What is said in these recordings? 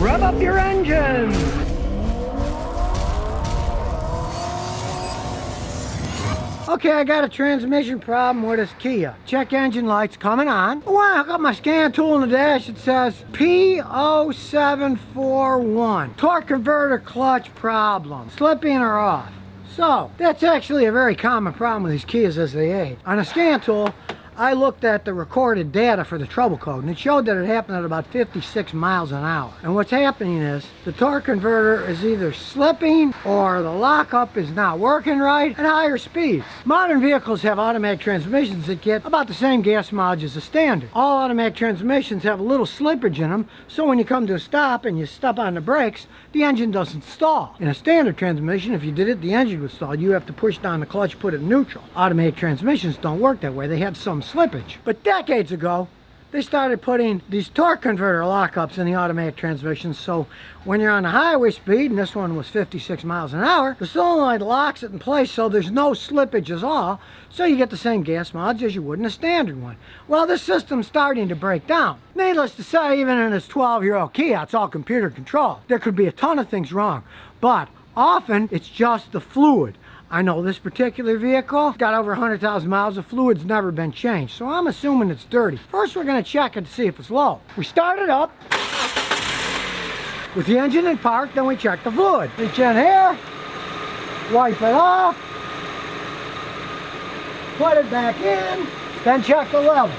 Rev up your engines! Okay, I got a transmission problem with this Kia. Check engine lights coming on. Well, I got my scan tool in the dash. It says P0741. Torque converter clutch problem. Slipping or off. So, that's actually a very common problem with these Kias as they age. On a scan tool, I looked at the recorded data for the trouble code, and it showed that it happened at about 56 miles an hour. And what's happening is the torque converter is either slipping or the lockup is not working right at higher speeds. Modern vehicles have automatic transmissions that get about the same gas mileage as the standard. All automatic transmissions have a little slippage in them, so when you come to a stop and you step on the brakes, the engine doesn't stall. In a standard transmission, if you did it, the engine would stall. You have to push down the clutch, put it in neutral. Automatic transmissions don't work that way. They have some slippage. But decades ago, they started putting these torque converter lockups in the automatic transmissions, so when you're on the highway speed, and this one was 56 miles an hour, the solenoid locks it in place so there's no slippage at all, so you get the same gas mileage as you would in a standard one. Well, this system's starting to break down. Needless to say, even in this 12-year-old Kia, it's all computer controlled. There could be a ton of things wrong, but often it's just the fluid. I know this particular vehicle got over 100,000 miles. The fluid's never been changed, so I'm assuming it's dirty. First, we're going to check it to see if it's low. We start it up with the engine in park, then we check the fluid. Reach in here, wipe it off, put it back in, then check the level.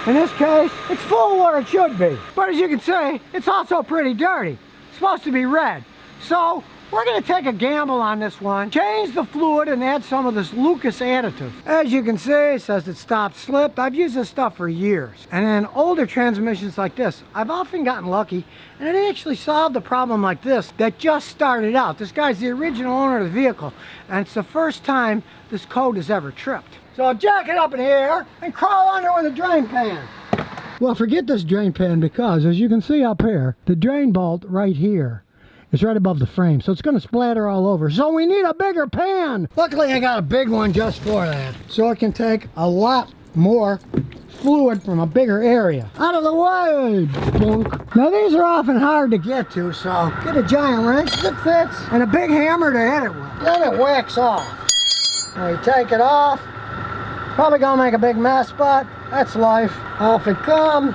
In this case, it's full where it should be. But as you can see, it's also pretty dirty. It's supposed to be red. So, we're going to take a gamble on this one, change the fluid and add some of this Lucas additive. As you can see, it says it stopped slip. I've used this stuff for years. And in older transmissions like this, I've often gotten lucky and it actually solved a problem like this that just started out. This guy's the original owner of the vehicle and it's the first time this code has ever tripped. So I'll jack it up in here and crawl under with a drain pan. Well, forget this drain pan because as you can see up here, the drain bolt right here, it's right above the frame, so it's going to splatter all over. So we need a bigger pan. Luckily, I got a big one just for that. So it can take a lot more fluid from a bigger area. Out of the way, bunk. Now these are often hard to get to, so get a giant wrench that fits and a big hammer to hit it with. Then it whacks off. Now you take it off. Probably going to make a big mess, but that's life. Off it comes.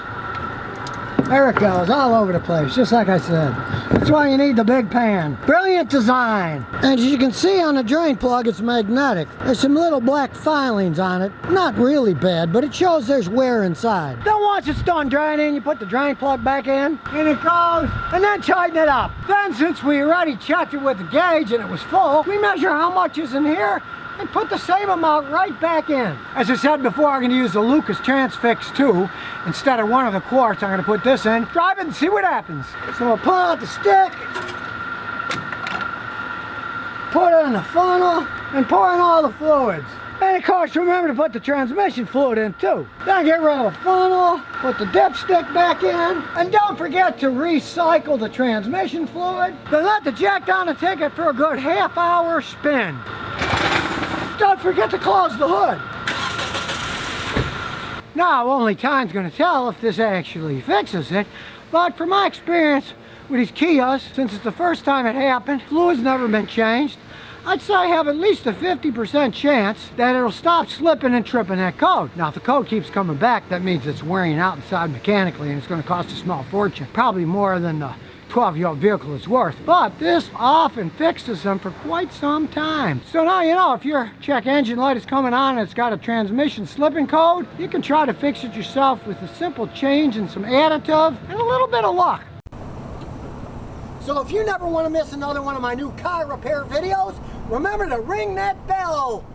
There it goes, all over the place, just like I said. That's why you need the big pan. Brilliant design. And as you can see on the drain plug, it's magnetic. There's some little black filings on it. Not really bad, but it shows there's wear inside. Then once it's done draining, you put the drain plug back in it goes, and then tighten it up. Then since we already checked it with the gauge and it was full, we measure how much is in here and put the same amount right back in. As I said before, I'm going to use the Lucas Transfix 2. Instead of one of the quarts, I'm going to put this in. Drive it and see what happens. So we'll pull out the stick, put it in the funnel, and pour in all the fluids. And of course, remember to put the transmission fluid in too. Then get rid of the funnel, put the dipstick back in, and don't forget to recycle the transmission fluid. Then let the jack down and take it for a good half-hour spin. Don't forget to close the hood. Now, only time's going to tell if this actually fixes it, but from my experience with these Kias, since it's the first time it happened, fluid's never been changed, I'd say I have at least a 50% chance that it'll stop slipping and tripping that code. Now, if the code keeps coming back, that means it's wearing out inside mechanically and it's going to cost a small fortune, probably more than the 12-year-old vehicle is worth, but this often fixes them for quite some time. So now you know if your check engine light is coming on and it's got a transmission slipping code, you can try to fix it yourself with a simple change and some additive and a little bit of luck. So if you never want to miss another one of my new car repair videos, remember to ring that bell.